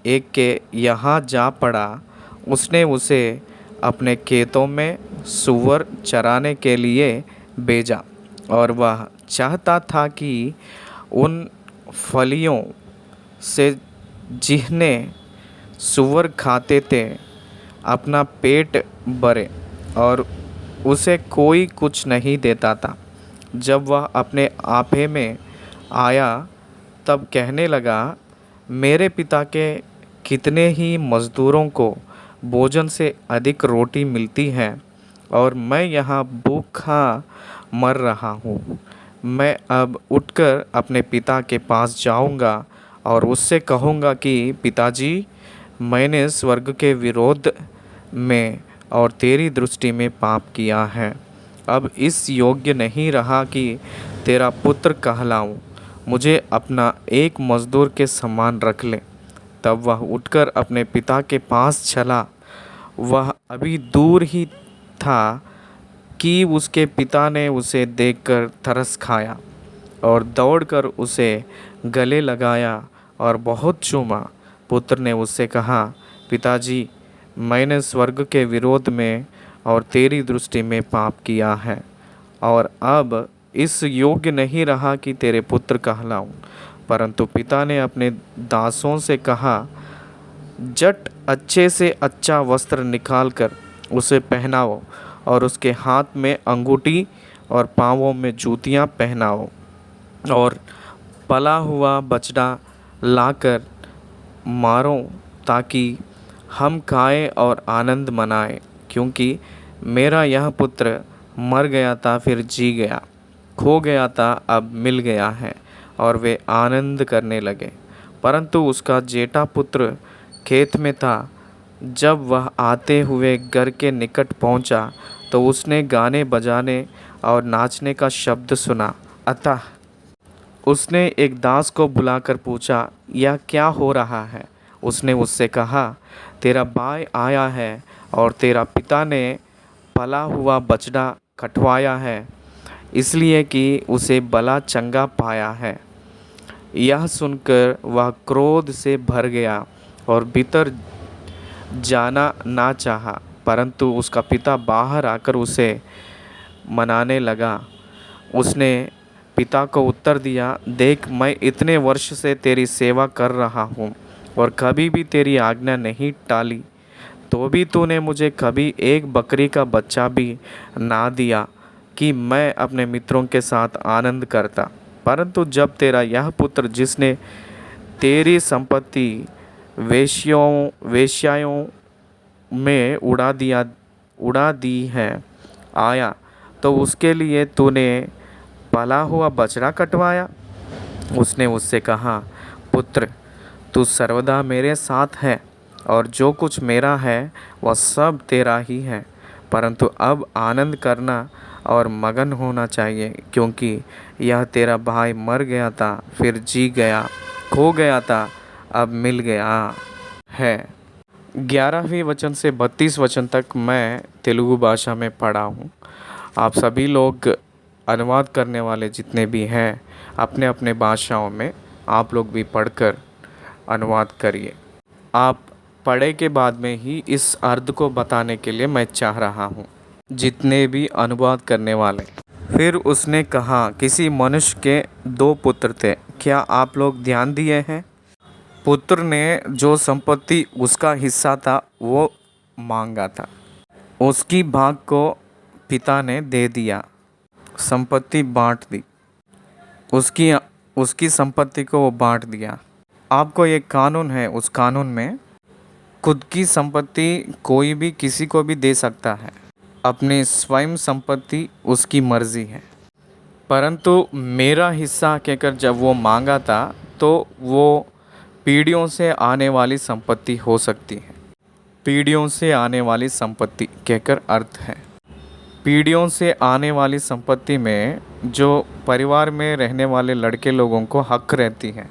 एक के यहाँ जा पड़ा। उसने उसे अपने खेतों में सूअर चराने के लिए भेजा और वह चाहता था कि उन फलियों से जिन्हें सूअर खाते थे अपना पेट भरे और उसे कोई कुछ नहीं देता था। जब वह अपने आपे में आया तब कहने लगा, मेरे पिता के कितने ही मज़दूरों को भोजन से अधिक रोटी मिलती है और मैं यहाँ भूखा मर रहा हूँ। मैं अब उठकर अपने पिता के पास जाऊँगा और उससे कहूँगा कि पिताजी, मैंने स्वर्ग के विरोध में और तेरी दृष्टि में पाप किया है। अब इस योग्य नहीं रहा कि तेरा पुत्र कहलाऊँ। मुझे अपना एक मज़दूर के समान रख ले। तब वह उठकर अपने पिता के पास चला। वह अभी दूर ही था कि उसके पिता ने उसे देखकर तरस खाया और दौड़कर उसे गले लगाया और बहुत चूमा। पुत्र ने उससे कहा, पिताजी, मैंने स्वर्ग के विरोध में और तेरी दृष्टि में पाप किया है और अब इस योग्य नहीं रहा कि तेरे पुत्र कहलाऊं। परंतु पिता ने अपने दासों से कहा, झट अच्छे से अच्छा वस्त्र निकालकर उसे पहनाओ और उसके हाथ में अंगूठी और पाँवों में जूतियाँ पहनाओ और पला हुआ बछड़ा लाकर मारो ताकि हम खाएं और आनंद मनाएं। क्योंकि मेरा यह पुत्र मर गया था फिर जी गया, खो गया था अब मिल गया है। और वे आनंद करने लगे। परंतु उसका जेठा पुत्र खेत में था। जब वह आते हुए घर के निकट पहुंचा तो उसने गाने बजाने और नाचने का शब्द सुना। अतः उसने एक दास को बुलाकर पूछा, यह क्या हो रहा है? उसने उससे कहा, तेरा भाई आया है और तेरा पिता ने पला हुआ बछड़ा कटवाया है, इसलिए कि उसे भला चंगा पाया है। यह सुनकर वह क्रोध से भर गया और भीतर जाना ना चाहा। परंतु उसका पिता बाहर आकर उसे मनाने लगा। उसने पिता को उत्तर दिया, देख, मैं इतने वर्ष से तेरी सेवा कर रहा हूँ और कभी भी तेरी आज्ञा नहीं टाली, तो भी तूने मुझे कभी एक बकरी का बच्चा भी ना दिया कि मैं अपने मित्रों के साथ आनंद करता। परंतु जब तेरा यह पुत्र, जिसने तेरी संपत्ति वेश्याओं में उड़ा दी है, आया तो उसके लिए तूने पला हुआ बछड़ा कटवाया। उसने उससे कहा, पुत्र, तू सर्वदा मेरे साथ है और जो कुछ मेरा है वह सब तेरा ही है। परंतु अब आनंद करना और मगन होना चाहिए, क्योंकि यह तेरा भाई मर गया था फिर जी गया, खो गया था अब मिल गया है। 11वें वचन से 32 वचन तक मैं तेलुगु भाषा में पढ़ा हूँ। आप सभी लोग अनुवाद करने वाले जितने भी हैं, अपने अपने भाषाओं में आप लोग भी पढ़कर अनुवाद करिए। आप पढ़े के बाद में ही इस अर्थ को बताने के लिए मैं चाह रहा हूँ, जितने भी अनुवाद करने वाले। फिर उसने कहा, किसी मनुष्य के 2 पुत्र थे, क्या आप लोग ध्यान दिए हैं? पुत्र ने जो संपत्ति उसका हिस्सा था वो मांगा था, उसकी भाग को पिता ने दे दिया, संपत्ति बांट दी, उसकी संपत्ति को वो बांट दिया। आपको एक कानून है, उस कानून में खुद की संपत्ति कोई भी किसी को भी दे सकता है, अपनी स्वयं संपत्ति उसकी मर्जी है। परंतु मेरा हिस्सा कहकर जब वो मांगा था तो वो पीढ़ियों से आने वाली संपत्ति हो सकती है। पीढ़ियों से आने वाली संपत्ति कहकर अर्थ है, पीढ़ियों से आने वाली संपत्ति में जो परिवार में रहने वाले लड़के लोगों को हक रहती है।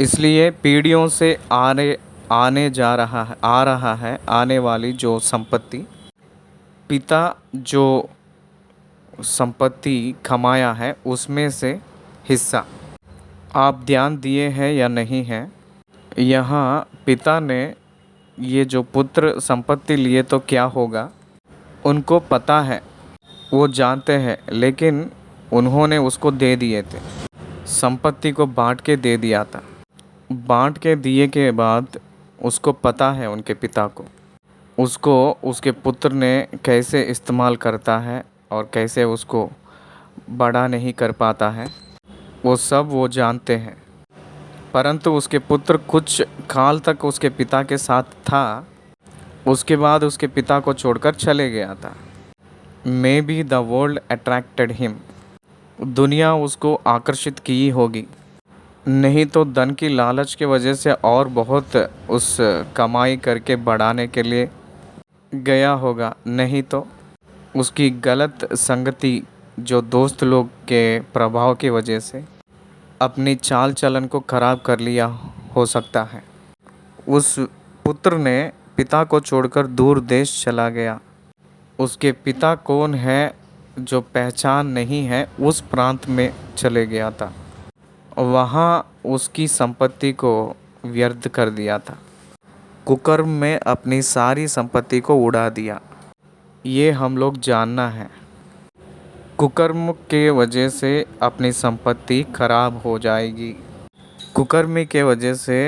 इसलिए पीढ़ियों से आ रहा है आने वाली जो संपत्ति, पिता जो संपत्ति कमाया है उसमें से हिस्सा। आप ध्यान दिए हैं या नहीं हैं? यहाँ पिता ने ये जो पुत्र संपत्ति लिए तो क्या होगा उनको पता है, वो जानते हैं, लेकिन उन्होंने उसको दे दिए थे, संपत्ति को बांट के दे दिया था। बांट के दिए के बाद उसको पता है, उनके पिता को, उसको उसके पुत्र ने कैसे इस्तेमाल करता है और कैसे उसको बड़ा नहीं कर पाता है, वो सब वो जानते हैं। परंतु उसके पुत्र कुछ काल तक उसके पिता के साथ था, उसके बाद उसके पिता को छोड़कर चले गया था। May be the world attracted him, दुनिया उसको आकर्षित की होगी, नहीं तो धन की लालच की वजह से और बहुत उस कमाई करके बढ़ाने के लिए गया होगा, नहीं तो उसकी गलत संगति जो दोस्त लोग के प्रभाव की वजह से अपनी चाल चलन को खराब कर लिया हो सकता है। उस पुत्र ने पिता को छोड़कर दूर देश चला गया। उसके पिता कौन है जो पहचान नहीं है, उस प्रांत में चले गया था। वहाँ उसकी संपत्ति को व्यर्थ कर दिया था। कुकर्म में अपनी सारी संपत्ति को उड़ा दिया। ये हम लोग जानना है। कुकर्म के वजह से अपनी संपत्ति खराब हो जाएगी। कुकर्मी के वजह से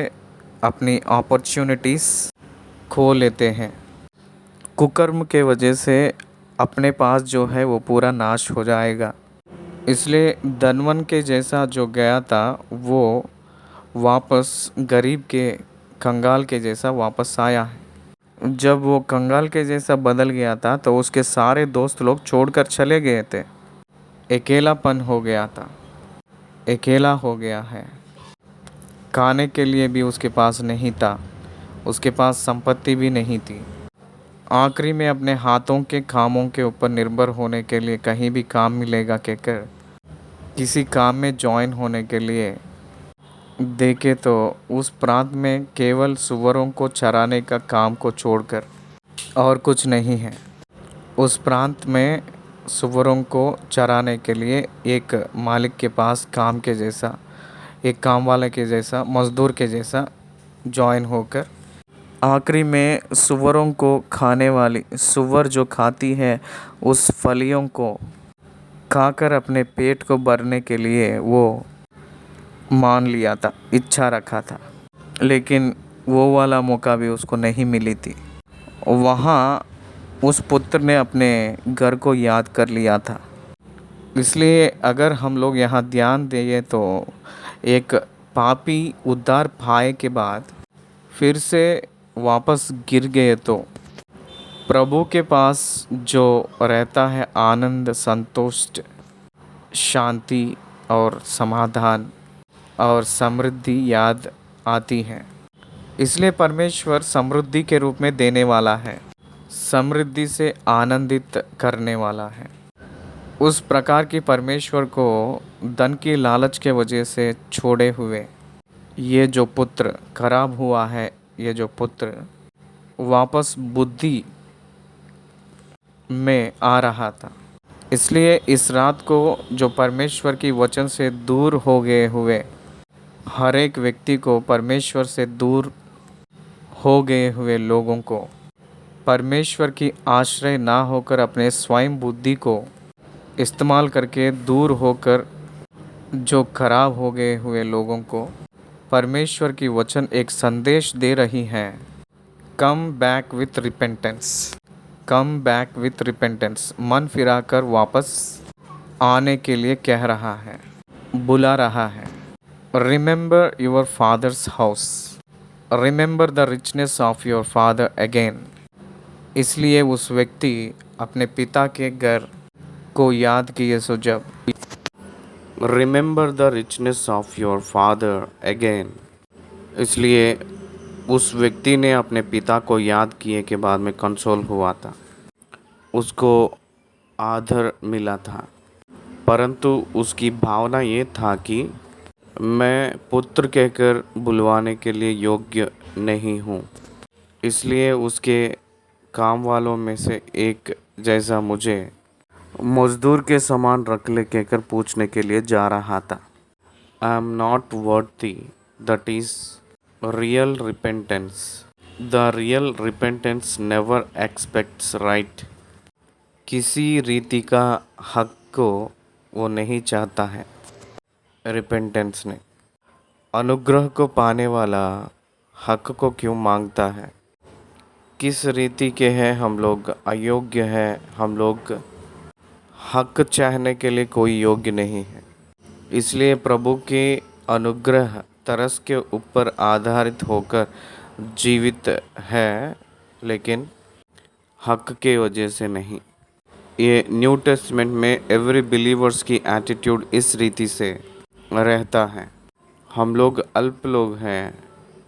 अपनी अपॉर्चुनिटीज़ खो लेते हैं। कुकर्म के वजह से अपने पास जो है वो पूरा नाश हो जाएगा। इसलिए धनवन के जैसा जो गया था वो वापस गरीब के कंगाल के जैसा वापस आया है। जब वो कंगाल के जैसा बदल गया था तो उसके सारे दोस्त लोग छोड़कर चले गए थे। अकेलापन हो गया था, अकेला हो गया है। खाने के लिए भी उसके पास नहीं था, उसके पास संपत्ति भी नहीं थी। आखिरी में अपने हाथों के कामों के ऊपर निर्भर होने के लिए कहीं भी काम मिलेगा कहकर किसी काम में ज्वाइन होने के लिए देखे तो उस प्रांत में केवल सुअरों को चराने का काम को छोड़कर और कुछ नहीं है। उस प्रांत में सुअरों को चराने के लिए एक मालिक के पास काम के जैसा, एक काम वाले के जैसा, मज़दूर के जैसा ज्वाइन होकर आखिरी में सुअरों को खाने वाली सुअर जो खाती है उस फलियों को खाकर अपने पेट को भरने के लिए वो मान लिया था, इच्छा रखा था, लेकिन वो वाला मौका भी उसको नहीं मिली थी। वहाँ उस पुत्र ने अपने घर को याद कर लिया था। इसलिए अगर हम लोग यहाँ ध्यान दें तो एक पापी उद्धार पाए के बाद फिर से वापस गिर गए तो प्रभु के पास जो रहता है आनंद, संतोष, शांति और समाधान और समृद्धि याद आती है। इसलिए परमेश्वर समृद्धि के रूप में देने वाला है, समृद्धि से आनंदित करने वाला है। उस प्रकार की परमेश्वर को धन की लालच के वजह से छोड़े हुए ये जो पुत्र खराब हुआ है, ये जो पुत्र वापस बुद्धि में आ रहा था। इसलिए इस रात को जो परमेश्वर की वचन से दूर हो गए हुए हर एक व्यक्ति को, परमेश्वर से दूर हो गए हुए लोगों को, परमेश्वर की आश्रय ना होकर अपने स्वयं बुद्धि को इस्तेमाल करके दूर होकर जो खराब हो गए हुए लोगों को परमेश्वर की वचन एक संदेश दे रही है। Come back with repentance, come back with repentance, मन फिराकर वापस आने के लिए कह रहा है, बुला रहा है। Remember your father's house, remember the richness of your father again. इसलिए उस व्यक्ति अपने पिता के घर को याद किए सो जब remember the richness of your father again, इसलिए उस व्यक्ति ने अपने पिता को याद किए के बाद में कंसोल हुआ था, उसको आदर मिला था। परंतु उसकी भावना ये था कि मैं पुत्र कहकर बुलवाने के लिए योग्य नहीं हूँ, इसलिए उसके काम वालों में से एक जैसा मुझे मज़दूर के समान रख ले कहकर पूछने के लिए जा रहा था। I am not worthy, that is real repentance. The real repentance never aspects right. किसी रीति का हक को वो नहीं चाहता है। रिपेंटेंस ने अनुग्रह को पाने वाला हक को क्यों मांगता है? किस रीति के हैं हम लोग, अयोग्य हैं हम लोग, हक चाहने के लिए कोई योग्य नहीं है। इसलिए प्रभु के अनुग्रह तरस के ऊपर आधारित होकर जीवित है, लेकिन हक के वजह से नहीं। ये न्यू टेस्टमेंट में एवरी बिलीवर्स की एटीट्यूड इस रीति से रहता है। हम लोग अल्प लोग हैं,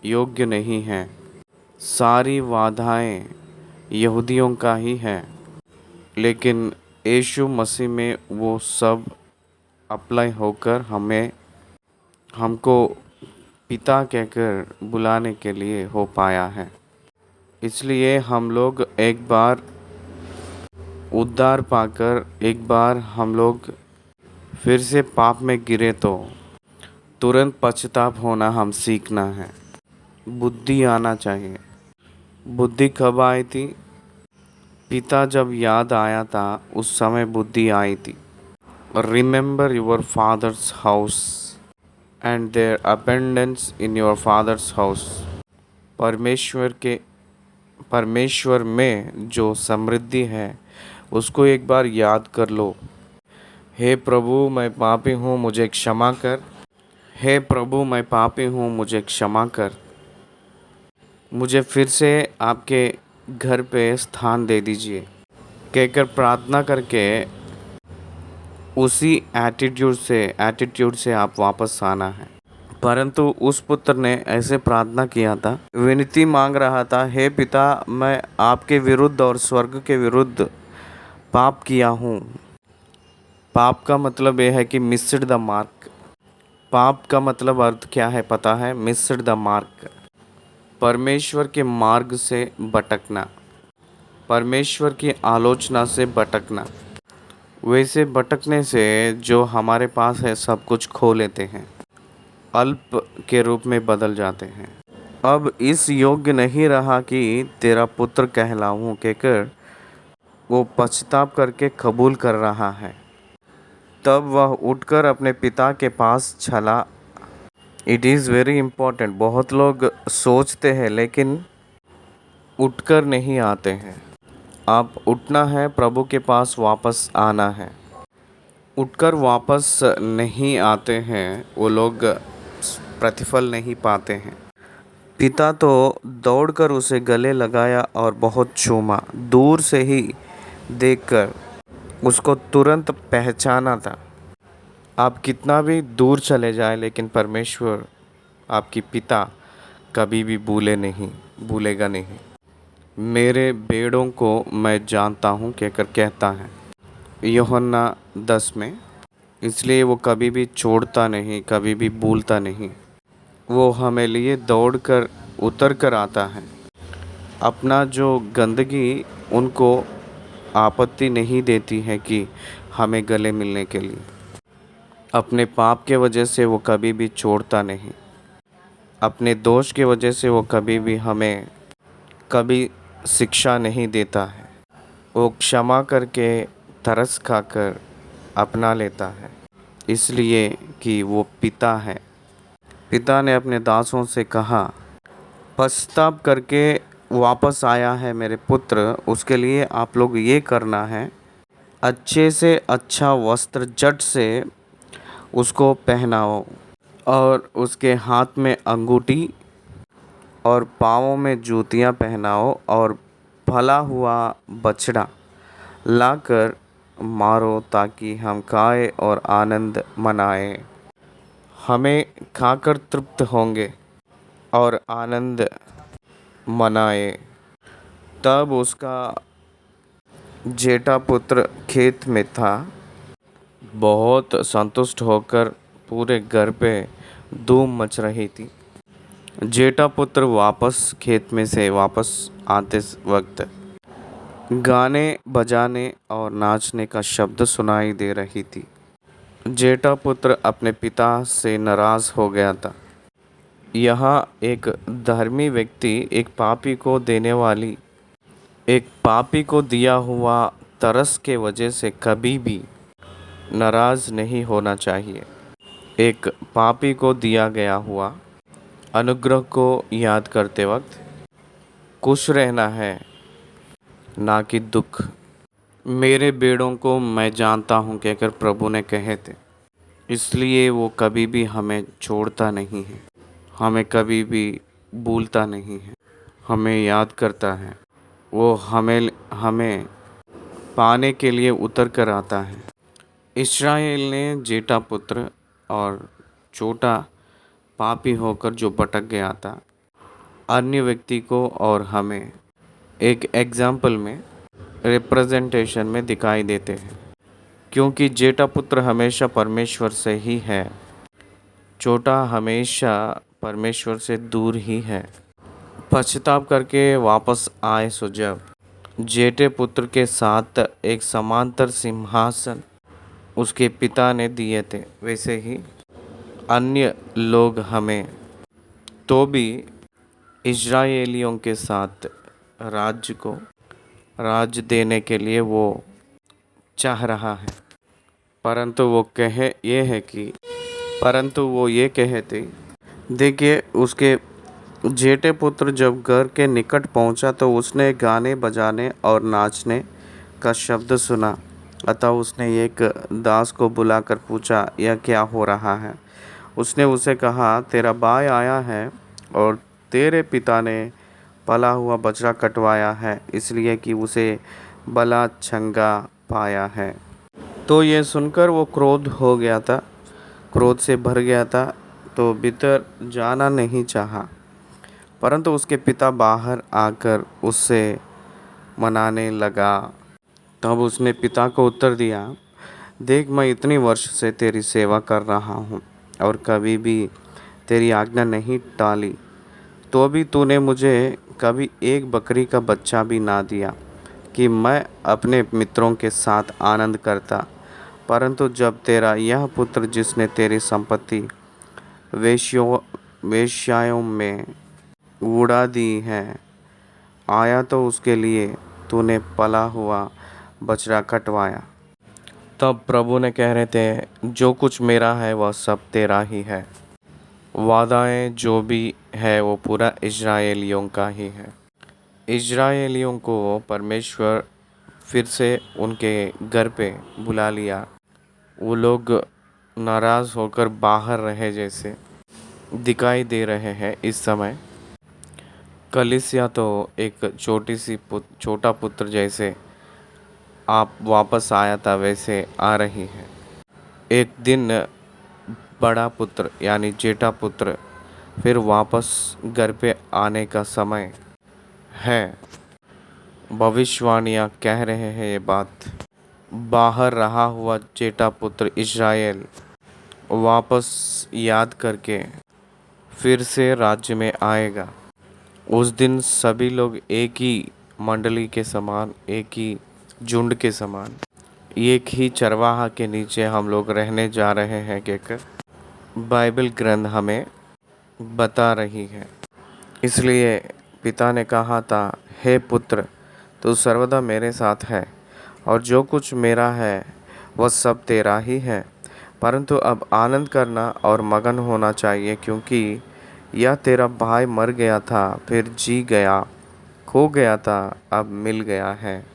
योग्य नहीं हैं, सारी बाधाएं यहूदियों का ही है, लेकिन यीशु मसीह में वो सब अप्लाई होकर हमको पिता कहकर बुलाने के लिए हो पाया है। इसलिए हम लोग एक बार उद्धार पाकर एक बार हम लोग फिर से पाप में गिरे तो तुरंत पश्चाताप होना हम सीखना है। बुद्धि आना चाहिए। बुद्धि कब आई थी? पिता जब याद आया था उस समय बुद्धि आई थी। Remember your father's house and their abundance in your father's house. परमेश्वर में जो समृद्धि है उसको एक बार याद कर लो। हे प्रभु मैं पापी हूँ, मुझे क्षमा कर। हे प्रभु मैं पापी हूँ, मुझे क्षमा कर। मुझे फिर से आपके घर पे स्थान दे दीजिए कहकर प्रार्थना करके उसी एटीट्यूड से आप वापस आना है। परंतु उस पुत्र ने ऐसे प्रार्थना किया था, विनती मांग रहा था, हे पिता मैं आपके विरुद्ध और स्वर्ग के विरुद्ध पाप किया हूँ। पाप का मतलब यह है कि मिस्ड द मार्क। पाप का मतलब अर्थ क्या है पता है? Missed the mark. परमेश्वर के मार्ग से भटकना, परमेश्वर की आलोचना से भटकना। वैसे भटकने से जो हमारे पास है सब कुछ खो लेते हैं, अल्प के रूप में बदल जाते हैं। अब इस योग्य नहीं रहा कि तेरा पुत्र कहलाऊं कहकर वो पश्चाताप करके कबूल कर रहा है। तब वह उठकर अपने पिता के पास चला। It is very important. बहुत लोग सोचते हैं लेकिन उठकर नहीं आते हैं। आप उठना है, प्रभु के पास वापस आना है। उठकर वापस नहीं आते हैं वो लोग प्रतिफल नहीं पाते हैं। पिता तो दौड़कर उसे गले लगाया और बहुत चूमा। दूर से ही देखकर उसको तुरंत पहचाना था। आप कितना भी दूर चले जाए लेकिन परमेश्वर आपकी पिता कभी भी भूलेगा नहीं। मेरे भेड़ों को मैं जानता हूँ कहकर कहता है यूहन्ना 10 में। इसलिए वो कभी भी छोड़ता नहीं, कभी भी भूलता नहीं। वो हमें लिए दौड़कर उतर कर आता है। अपना जो गंदगी उनको आपत्ति नहीं देती है कि हमें गले मिलने के लिए। अपने पाप के वजह से वो कभी भी छोड़ता नहीं। अपने दोष के वजह से वो कभी भी हमें कभी शिक्षा नहीं देता है। वो क्षमा करके तरस खाकर अपना लेता है, इसलिए कि वो पिता है। पिता ने अपने दासों से कहा, पश्चाताप करके वापस आया है मेरे पुत्र, उसके लिए आप लोग ये करना है, अच्छे से अच्छा वस्त्र झट से उसको पहनाओ और उसके हाथ में अंगूठी और पाँवों में जूतियाँ पहनाओ और फला हुआ बछड़ा लाकर मारो ताकि हम खाएं और आनंद मनाएं। हमें खाकर तृप्त होंगे और आनंद मनाएं। तब उसका जेठा पुत्र खेत में था। बहुत संतुष्ट होकर पूरे घर पे धूम मच रही थी। जेठा पुत्र वापस खेत में से वापस आते वक्त गाने बजाने और नाचने का शब्द सुनाई दे रही थी। जेठा पुत्र अपने पिता से नाराज़ हो गया था। यहाँ एक धर्मी व्यक्ति एक पापी को दिया हुआ तरस के वजह से कभी भी नाराज़ नहीं होना चाहिए। एक पापी को दिया गया हुआ अनुग्रह को याद करते वक्त खुश रहना है, ना कि दुख। मेरे बेड़ों को मैं जानता हूँ कहकर प्रभु ने कहे थे। इसलिए वो कभी भी हमें छोड़ता नहीं है, हमें कभी भी भूलता नहीं है, हमें याद करता है। वो हमें हमें पाने के लिए उतर कर आता है। इस्राएल ने जेठा पुत्र और छोटा पापी होकर जो भटक गया था, अन्य व्यक्ति को और हमें एक एग्जाम्पल में, रिप्रेजेंटेशन में दिखाई देते हैं। क्योंकि जेठा पुत्र हमेशा परमेश्वर से ही है, छोटा हमेशा परमेश्वर से दूर ही है। पश्चाताप करके वापस आए सो जब जेठे पुत्र के साथ एक समांतर सिंहासन उसके पिता ने दिए थे, वैसे ही अन्य लोग हमें तो भी इजरायलियों के साथ राज्य को राज देने के लिए वो चाह रहा है। परंतु वो ये कहते, देखिए उसके जेठे पुत्र जब घर के निकट पहुंचा तो उसने गाने बजाने और नाचने का शब्द सुना। अतः उसने एक दास को बुलाकर पूछा, यह क्या हो रहा है? उसने उसे कहा, तेरा भाई आया है और तेरे पिता ने पला हुआ बछड़ा कटवाया है, इसलिए कि उसे भला चंगा पाया है। तो ये सुनकर वो क्रोध से भर गया था, तो भीतर जाना नहीं चाहा। परंतु उसके पिता बाहर आकर उससे मनाने लगा। तब उसने पिता को उत्तर दिया, देख मैं इतनी वर्ष से तेरी सेवा कर रहा हूँ और कभी भी तेरी आज्ञा नहीं टाली, तो भी तूने मुझे कभी एक बकरी का बच्चा भी ना दिया कि मैं अपने मित्रों के साथ आनंद करता। परंतु जब तेरा यह पुत्र जिसने तेरी संपत्ति वेश्याओं में उड़ा दी है आया, तो उसके लिए तूने पला हुआ बछड़ा कटवाया। तब प्रभु ने कह रहे थे, जो कुछ मेरा है वह सब तेरा ही है। वादाएं जो भी है वो पूरा इजरायलियों का ही है। इजरायलियों को परमेश्वर फिर से उनके घर पे बुला लिया। वो लोग नाराज़ होकर बाहर रहे जैसे दिखाई दे रहे हैं इस समय। कलीसिया तो एक छोटा पुत्र जैसे आप वापस आया था वैसे आ रही है। एक दिन बड़ा पुत्र यानी जेठा पुत्र फिर वापस घर पे आने का समय है। भविष्यवाणियाँ कह रहे हैं ये बात। बाहर रहा हुआ जेठा पुत्र इज़राइल वापस याद करके फिर से राज्य में आएगा। उस दिन सभी लोग एक ही मंडली के समान, एक ही झुंड के समान, एक ही चरवाहा के नीचे हम लोग रहने जा रहे हैं कहकर बाइबल ग्रंथ हमें बता रही है। इसलिए पिता ने कहा था, हे पुत्र, तू सर्वदा मेरे साथ है और जो कुछ मेरा है वह सब तेरा ही है। परंतु अब आनंद करना और मगन होना चाहिए, क्योंकि यह तेरा भाई मर गया था, फिर जी गया, खो गया था, अब मिल गया है।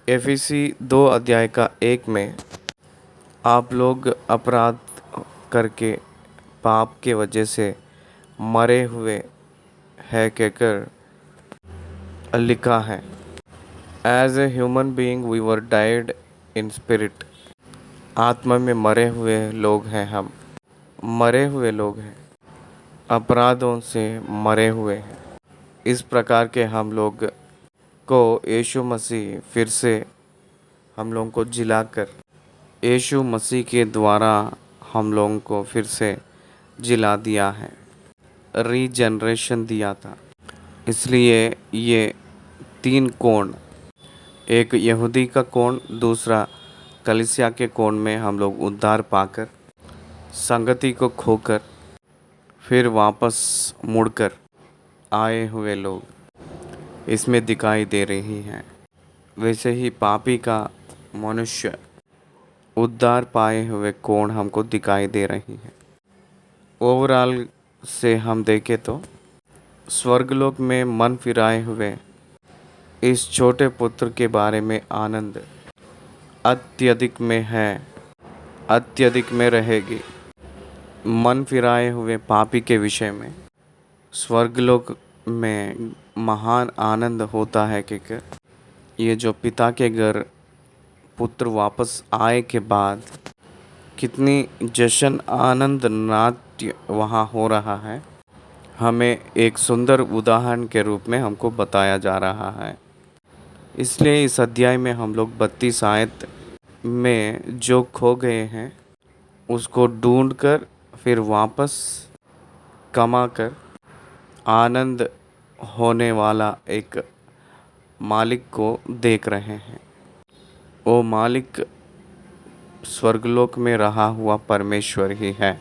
एफिसी 2 अध्याय का 1 में आप लोग अपराध करके पाप के वजह से मरे हुए है कहकर लिखा है। As a human being we were died in spirit. आत्मा में मरे हुए लोग हैं, हम मरे हुए लोग हैं, अपराधों से मरे हुए हैं। इस प्रकार के हम लोग को यीशु मसीह फिर से हम लोगों को जिलाकर, यीशु मसीह के द्वारा हम लोगों को फिर से जिला दिया है, रीजनरेशन दिया था। इसलिए ये 3 कोण, एक यहूदी का कोण, दूसरा कलीसिया के कोण में हम लोग उद्धार पाकर, संगति को खोकर, फिर वापस मुड़कर आए हुए लोग इसमें दिखाई दे रही हैं। वैसे ही पापी का मनुष्य उद्धार पाए हुए कोण हमको दिखाई दे रही है। ओवरऑल से हम देखें तो स्वर्गलोक में मन फिराए हुए इस छोटे पुत्र के बारे में आनंद अत्यधिक में है, अत्यधिक में रहेगी। मन फिराए हुए पापी के विषय में स्वर्गलोक में महान आनंद होता है कि ये जो पिता के घर पुत्र वापस आए के बाद कितनी जश्न आनंद नाट्य वहाँ हो रहा है, हमें एक सुंदर उदाहरण के रूप में हमको बताया जा रहा है। इसलिए इस अध्याय में हम लोग 32 आयत में जो खो गए हैं उसको ढूंढकर फिर वापस कमा कर आनंद होने वाला एक मालिक को देख रहे हैं। वो मालिक स्वर्गलोक में रहा हुआ परमेश्वर ही है।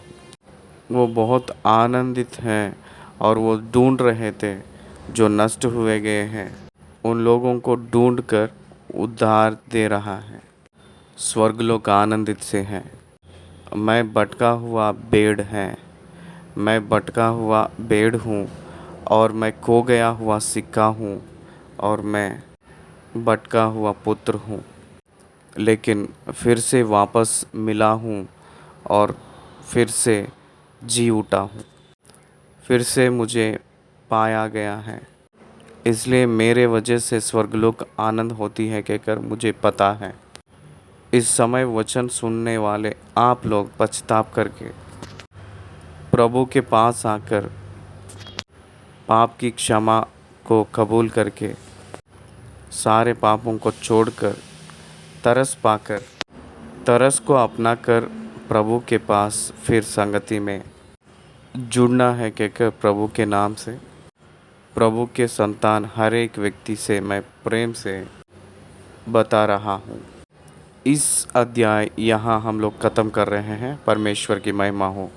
वो बहुत आनंदित हैं और वो ढूंढ रहे थे जो नष्ट हुए गए हैं, उन लोगों को ढूंढकर उद्धार दे रहा है। स्वर्गलोक आनंदित से है। मैं भटका हुआ भेड़ है, मैं भटका हुआ भेड़ हूँ और मैं खो गया हुआ सिक्का हूँ और मैं भटका हुआ पुत्र हूँ, लेकिन फिर से वापस मिला हूँ और फिर से जी उठा हूँ, फिर से मुझे पाया गया है। इसलिए मेरे वजह से स्वर्गलोक आनंद होती है कहकर मुझे पता है। इस समय वचन सुनने वाले आप लोग पछताप करके प्रभु के पास आकर पाप की क्षमा को कबूल करके सारे पापों को छोड़कर तरस पाकर तरस को अपनाकर प्रभु के पास फिर संगति में जुड़ना है कहकर प्रभु के नाम से प्रभु के संतान हर एक व्यक्ति से मैं प्रेम से बता रहा हूँ। इस अध्याय यहाँ हम लोग ख़त्म कर रहे हैं। परमेश्वर की महिमा हो।